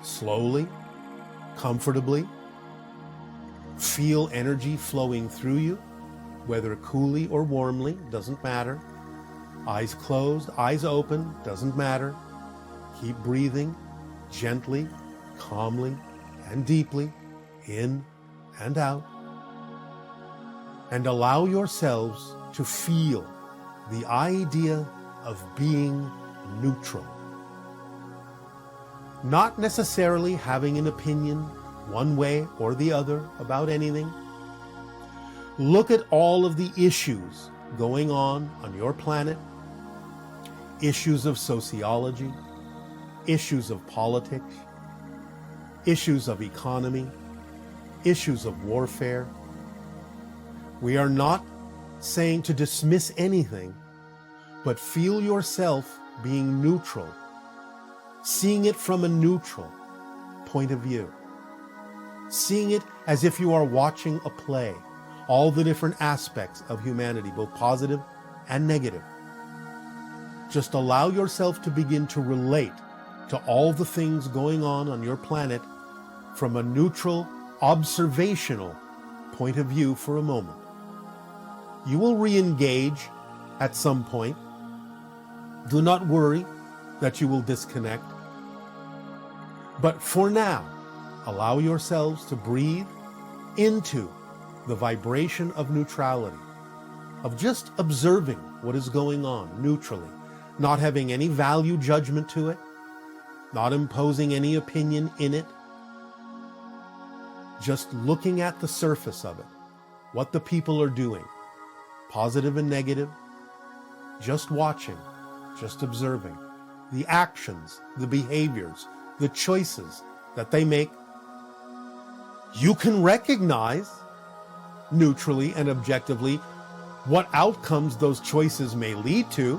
slowly, comfortably. Feel energy flowing through you, whether coolly or warmly, doesn't matter. Eyes closed, eyes open, doesn't matter. Keep breathing gently, calmly, and deeply, in and out. And allow yourselves to feel the idea of being neutral. Not necessarily having an opinion one way or the other about anything. Look at all of the issues going on your planet. Issues of sociology, issues of politics, issues of economy, issues of warfare. We are not saying to dismiss anything, but feel yourself being neutral, seeing it from a neutral point of view, seeing it as if you are watching a play, all the different aspects of humanity, both positive and negative. Just allow yourself to begin to relate to all the things going on your planet from a neutral, observational point of view for a moment. You will re-engage at some point. Do not worry that you will disconnect. But for now, allow yourselves to breathe into the vibration of neutrality, of just observing what is going on neutrally, not having any value judgment to it, not imposing any opinion in it, just looking at the surface of it, what the people are doing, positive and negative, just watching, just observing the actions, the behaviors, the choices that they make. You can recognize neutrally and objectively what outcomes those choices may lead to,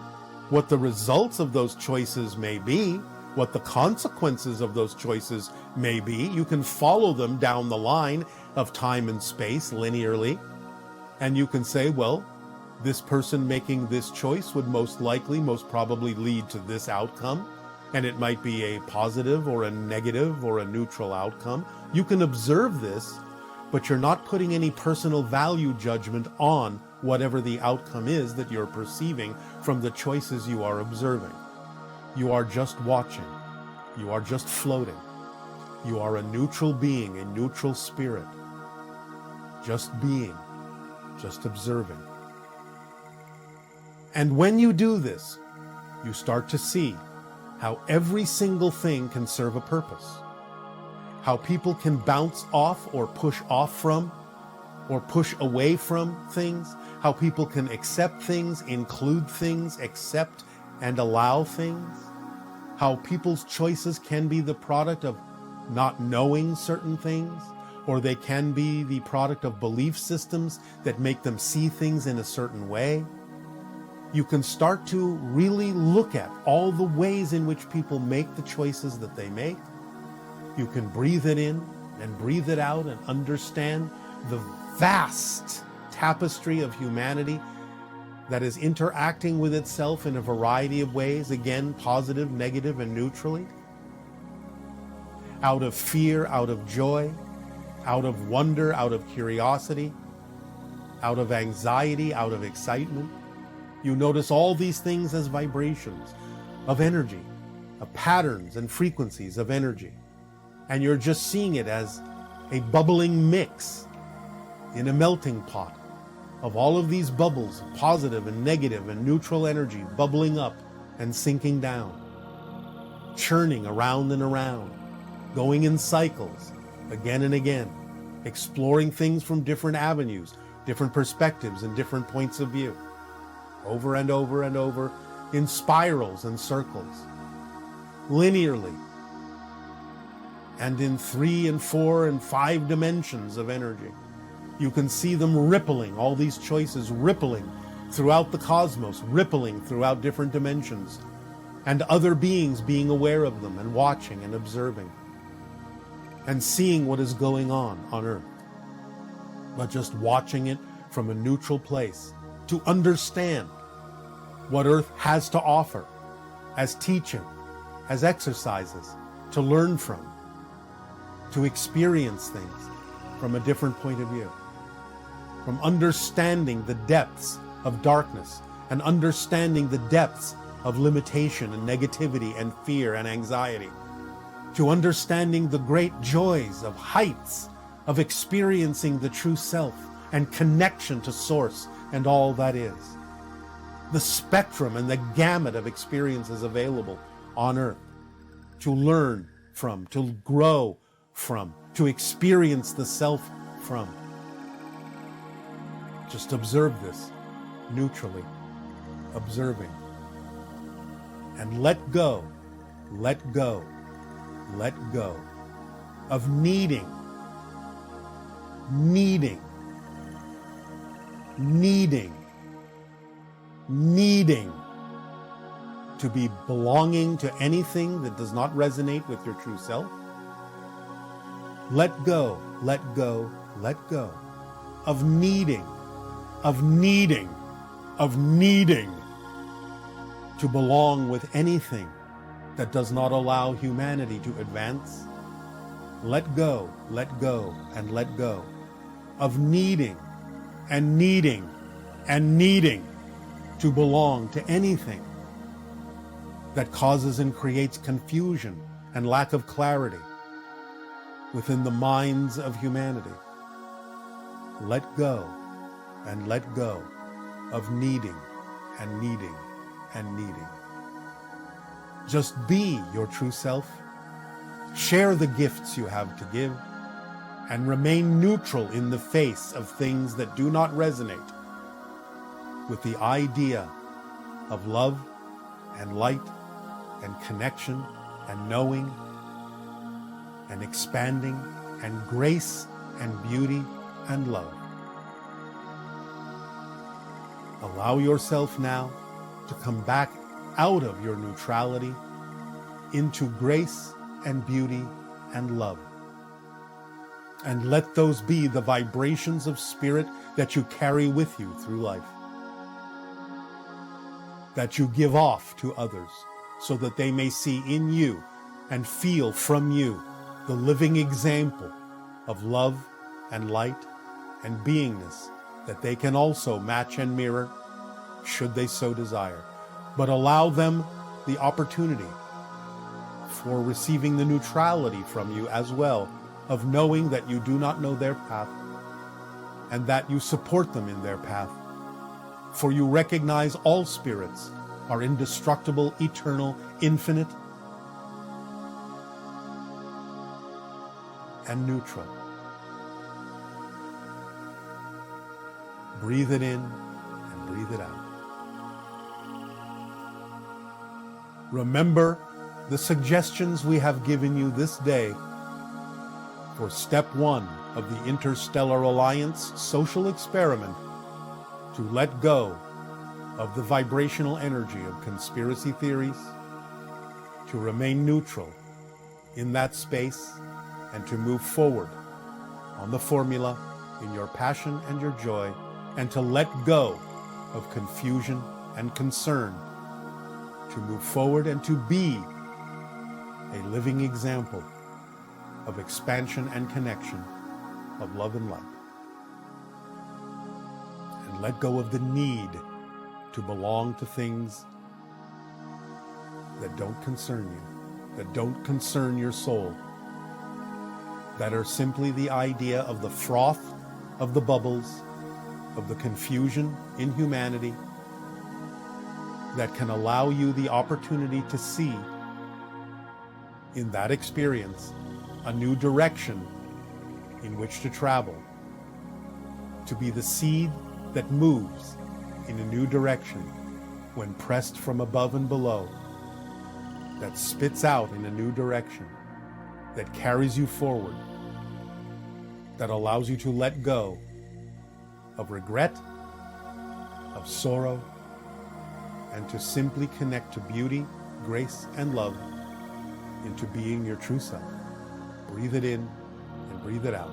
what the results of those choices may be, what the consequences of those choices may be. You can follow them down the line of time and space linearly, and you can say, well, this person making this choice would most likely, most probably lead to this outcome, and it might be a positive or a negative or a neutral outcome. You can observe this, but you're not putting any personal value judgment on whatever the outcome is that you're perceiving from the choices you are observing. You are just watching. You are just floating. You are a neutral being, a neutral spirit. Just being, just observing. And when you do this, you start to see how every single thing can serve a purpose. How people can bounce off or push off from or push away from things. How people can accept things, include things, accept and allow things. How people's choices can be the product of not knowing certain things, or they can be the product of belief systems that make them see things in a certain way. You can start to really look at all the ways in which people make the choices that they make. You can breathe it in and breathe it out and understand the vast tapestry of humanity that is interacting with itself in a variety of ways, again, positive, negative, and neutrally. Out of fear, out of joy, out of wonder, out of curiosity, out of anxiety, out of excitement. You notice all these things as vibrations of energy, of patterns and frequencies of energy. And you're just seeing it as a bubbling mix in a melting pot of all of these bubbles, positive and negative and neutral energy, bubbling up and sinking down, churning around and around, going in cycles again and again, exploring things from different avenues, different perspectives and different points of view, over and over and over, in spirals and circles, linearly, and in 3 and 4 and 5 dimensions of energy. You can see them rippling, all these choices rippling throughout the cosmos, rippling throughout different dimensions, and other beings being aware of them and watching and observing and seeing what is going on Earth, but just watching it from a neutral place to understand what Earth has to offer as teaching, as exercises to learn from, to experience things from a different point of view, from understanding the depths of darkness and understanding the depths of limitation and negativity and fear and anxiety, to understanding the great joys of heights of experiencing the true self and connection to source and all that is. The spectrum and the gamut of experiences available on earth to learn from, to grow from, to experience the self from. Just observe this neutrally, observing, and let go of needing to be belonging to anything that does not resonate with your true self. Let go of needing to belong with anything that does not allow humanity to advance. Let go of needing to belong to anything that causes and creates confusion and lack of clarity within the minds of humanity. Let go of needing. Just be your true self, share the gifts you have to give, and remain neutral in the face of things that do not resonate with the idea of love and light and connection and knowing and expanding and grace and beauty and love. Allow yourself now to come back out of your neutrality into grace and beauty and love. And let those be the vibrations of spirit that you carry with you through life, that you give off to others so that they may see in you and feel from you the living example of love and light and beingness that they can also match and mirror should they so desire. But allow them the opportunity for receiving the neutrality from you as well, of knowing that you do not know their path and that you support them in their path. For you recognize all spirits are indestructible, eternal, infinite, and neutral. Breathe it in and breathe it out. Remember the suggestions we have given you this day for step 1 of the Interstellar Alliance social experiment to let go of the vibrational energy of conspiracy theories, to remain neutral in that space, and to move forward on the formula in your passion and your joy, and to let go of confusion and concern, to move forward and to be a living example of expansion and connection, of love and light. And let go of the need to belong to things that don't concern you, that don't concern your soul, that are simply the idea of the froth of the bubbles, of the confusion in humanity, that can allow you the opportunity to see in that experience a new direction in which to travel, to be the seed that moves in a new direction when pressed from above and below, that spits out in a new direction, that carries you forward, that allows you to let go of regret, of sorrow, and to simply connect to beauty, grace, and love into being your true self. Breathe it in and breathe it out.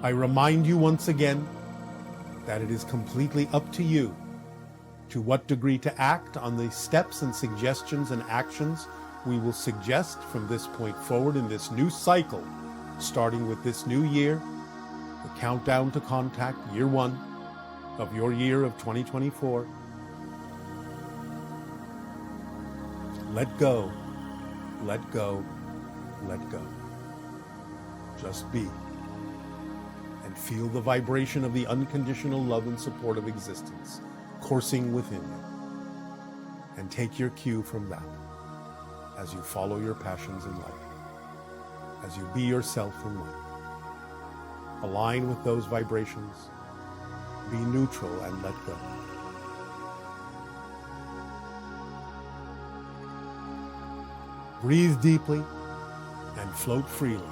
I remind you once again that it is completely up to you to what degree to act on the steps and suggestions and actions We will suggest from this point forward in this new cycle, starting with this new year, the countdown to contact, year 1 of your year of 2024. Let go, let go, let go. Just be. And feel the vibration of the unconditional love and support of existence coursing within you. And take your cue from that as you follow your passions in life, as you be yourself in life. Align with those vibrations, be neutral, and let go. Breathe deeply and float freely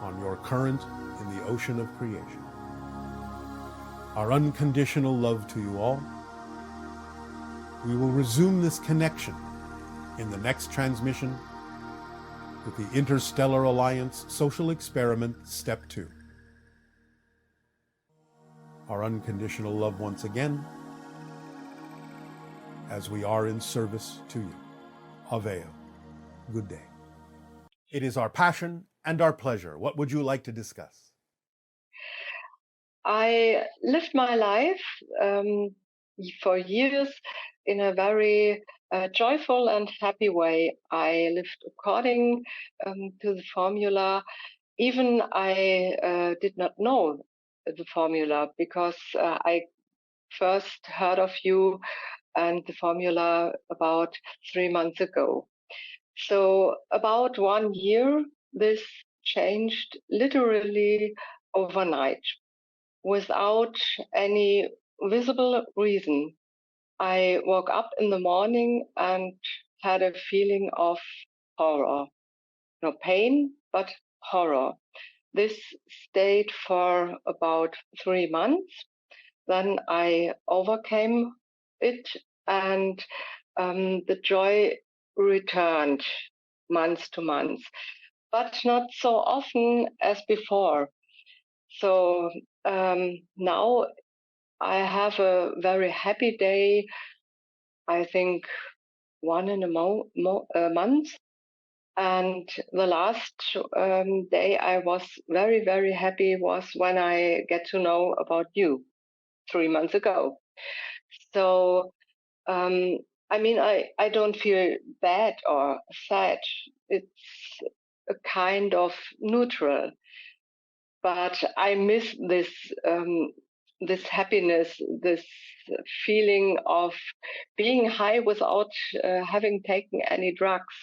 on your current in the ocean of creation. Our unconditional love to you all. We will resume this connection in the next transmission with the Interstellar Alliance Social Experiment Step 2. Our unconditional love once again, as we are in service to you. Aveo. Good day. It is our passion and our pleasure. What would you like to discuss? I lived my life for years in a very joyful and happy way. I lived according to the formula. Even I did not know the formula because I first heard of you and the formula about 3 months ago. So about 1 year, this changed literally overnight without any visible reason. I woke up in the morning and had a feeling of horror. No pain, but horror. This stayed for about 3 months. Then I overcame it, and the joy returned month to month, but not so often as before. So now I have a very happy day. I think one in a month. And the last day I was very, very happy was when I get to know about you 3 months ago. So, I mean, I don't feel bad or sad. It's a kind of neutral. But I miss this happiness, this feeling of being high without having taken any drugs.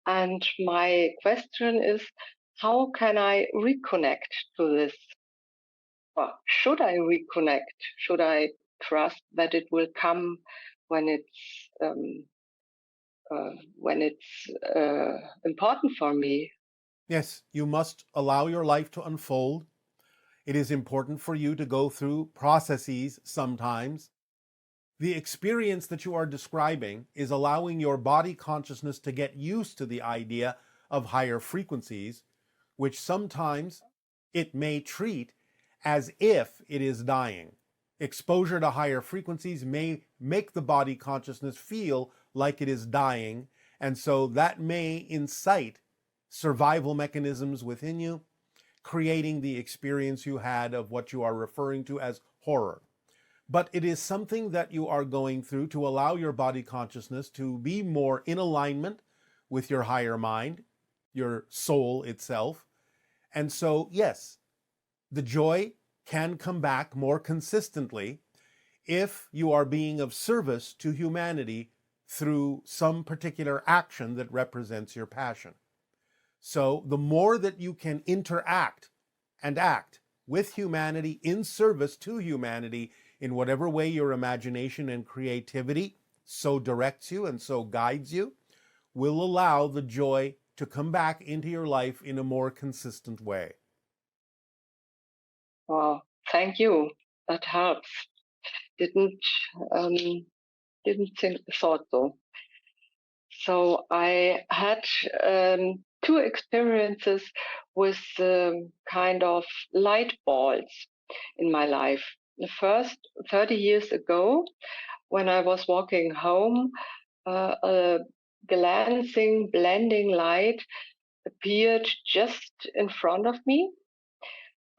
And my question is, how can I reconnect to this? Or should I reconnect? Should I trust that it will come when it's important for me? Yes, you must allow your life to unfold. It is important for you to go through processes sometimes. The experience that you are describing is allowing your body consciousness to get used to the idea of higher frequencies, which sometimes it may treat as if it is dying. Exposure to higher frequencies may make the body consciousness feel like it is dying, and so that may incite survival mechanisms within you, creating the experience you had of what you are referring to as horror. But it is something that you are going through to allow your body consciousness to be more in alignment with your higher mind, your soul itself. And so, yes, the joy can come back more consistently if you are being of service to humanity through some particular action that represents your passion. So the more that you can interact and act with humanity in service to humanity in whatever way your imagination and creativity so directs you and so guides you, will allow the joy to come back into your life in a more consistent way. Wow, thank you. That helps. Didn't thought so. So I had 2 experiences with kind of light bulbs in my life. The first, 30 years ago, when I was walking home, a glancing, blending light appeared just in front of me.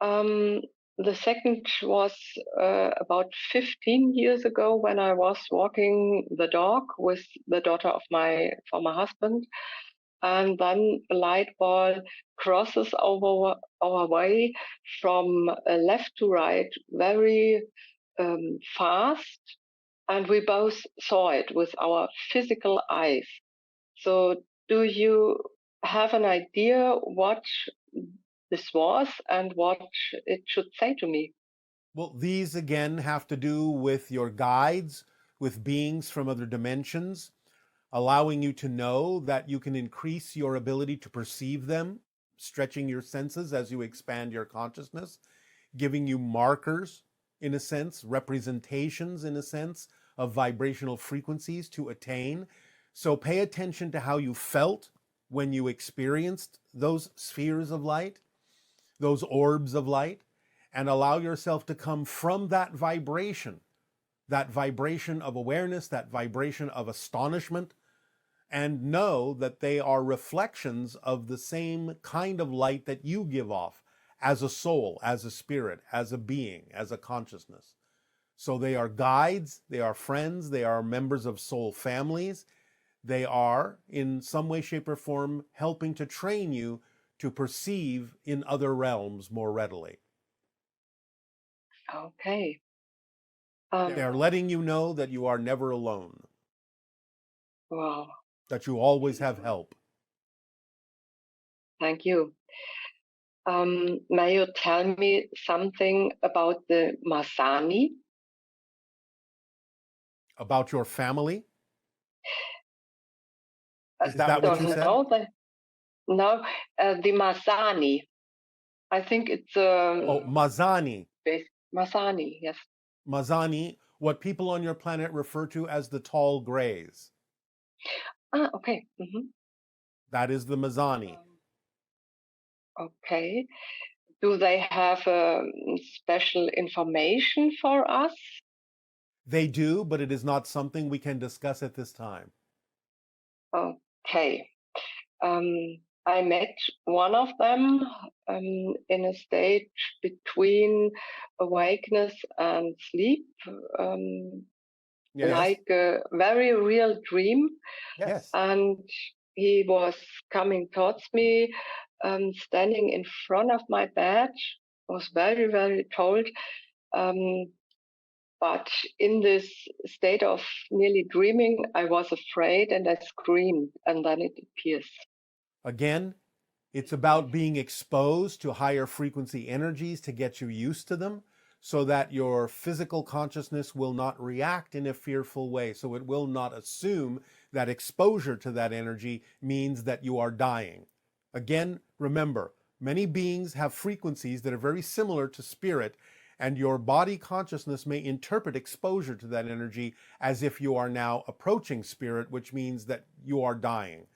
The second was about 15 years ago when I was walking the dog with the daughter of my former husband. And then a light ball crosses over our way from left to right very fast. And we both saw it with our physical eyes. So, do you have an idea what this was and what it should say to me? Well, these again have to do with your guides, with beings from other dimensions, allowing you to know that you can increase your ability to perceive them, stretching your senses as you expand your consciousness, giving you markers, in a sense, representations, in a sense, of vibrational frequencies to attain. So pay attention to how you felt when you experienced those spheres of light, those orbs of light, and allow yourself to come from that vibration of awareness, that vibration of astonishment, and know that they are reflections of the same kind of light that you give off as a soul, as a spirit, as a being, as a consciousness. So they are guides, they are friends, they are members of soul families. They are, in some way, shape, or form, helping to train you to perceive in other realms more readily. Okay. They are letting you know that you are never alone, Wow. that you always have help. Thank you. May you tell me something about the Masani? About your family? Is that I what you don't said? know. No, the Masani. I think it's Oh, Mazani. Masani. Yes. Mazani, what people on your planet refer to as the tall grays. Ah, okay. Mm-hmm. That is the Mazani. Okay. Do they have special information for us? They do, but it is not something we can discuss at this time. Okay. I met one of them in a stage between awakeness and sleep, Yes. like a very real dream. Yes. And he was coming towards me, standing in front of my bed, was very, very cold. But in this state of nearly dreaming, I was afraid and I screamed, and then it appears. Again, it's about being exposed to higher frequency energies to get you used to them so that your physical consciousness will not react in a fearful way. So it will not assume that exposure to that energy means that you are dying. Again, remember, many beings have frequencies that are very similar to spirit, and your body consciousness may interpret exposure to that energy as if you are now approaching spirit, which means that you are dying.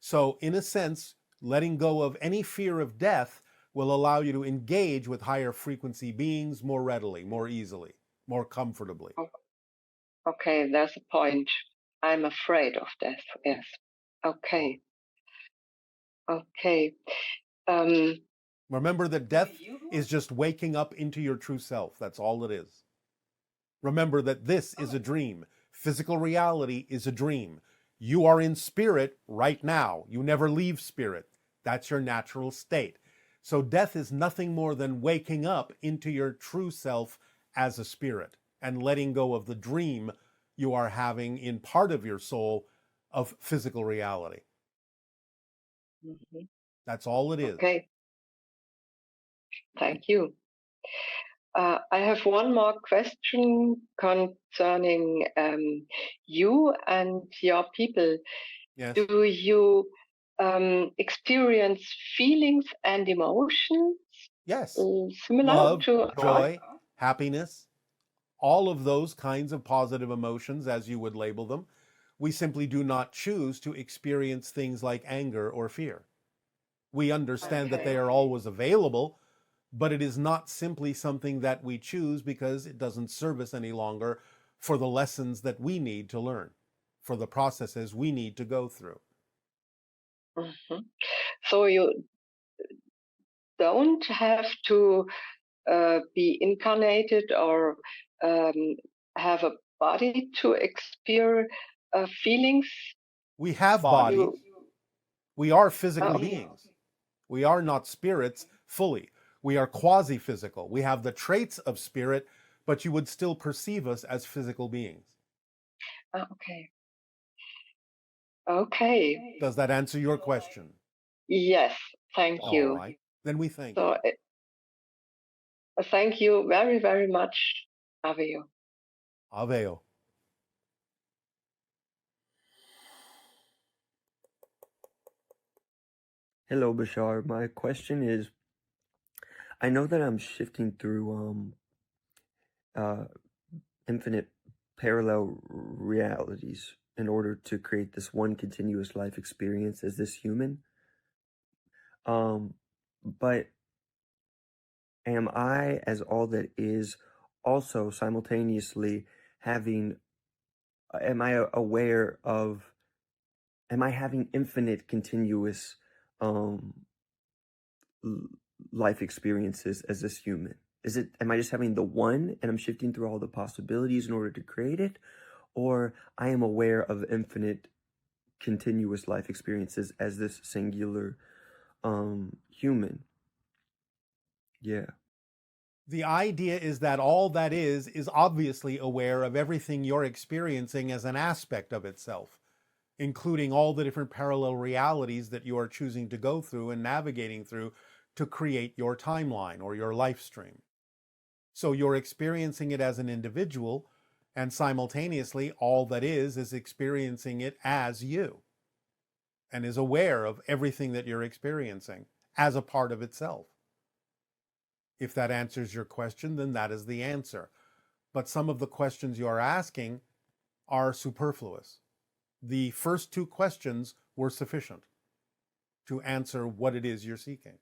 So, in a sense, letting go of any fear of death will allow you to engage with higher frequency beings more readily, more easily, more comfortably. Okay, there's a point. I'm afraid of death. Yes. Okay. Okay. Remember that death is just waking up into your true self. That's all it is. Remember that this is a dream. Physical reality is a dream. You are in spirit right now. You never leave spirit. That's your natural state. So death is nothing more than waking up into your true self as a spirit and letting go of the dream you are having in part of your soul of physical reality. Mm-hmm. That's all it is. Okay. Thank you. I have one more question concerning you and your people. Yes. Do you experience feelings and emotions Yes. similar Love, to joy, happiness, all of those kinds of positive emotions, as you would label them. We simply do not choose to experience things like anger or fear. We understand that they are always available, but it is not simply something that we choose because it doesn't serve us any longer for the lessons that we need to learn. for the processes we need to go through. Mhm. So you don't have to be incarnated or um, have a body to experience feelings. We have bodies. We are physical beings. We are not spirits fully. We are quasi-physical. We have the traits of spirit, but you would still perceive us as physical beings. Okay. Okay. Does that answer your question? Yes. Thank you. All right. Then we thank So you. thank you very, very much, Avio. Aveo. Hello, Bashar. My question is, I know that I'm shifting through infinite parallel realities in order to create this one continuous life experience as this human. But am I, as all that is, also simultaneously having, am I aware of, am I having infinite continuous life experiences as this human? Am I just having the one and I'm shifting through all the possibilities in order to create it? Or I am aware of infinite continuous life experiences as this singular human? Yeah. The idea is that all that is obviously aware of everything you're experiencing as an aspect of itself, including all the different parallel realities that you are choosing to go through and navigating through to create your timeline or your life stream. So you're experiencing it as an individual, and simultaneously all that is experiencing it as you and is aware of everything that you're experiencing as a part of itself. If that answers your question, then that is the answer. But some of the questions you're asking are superfluous. The first two questions were sufficient to answer what it is you're seeking.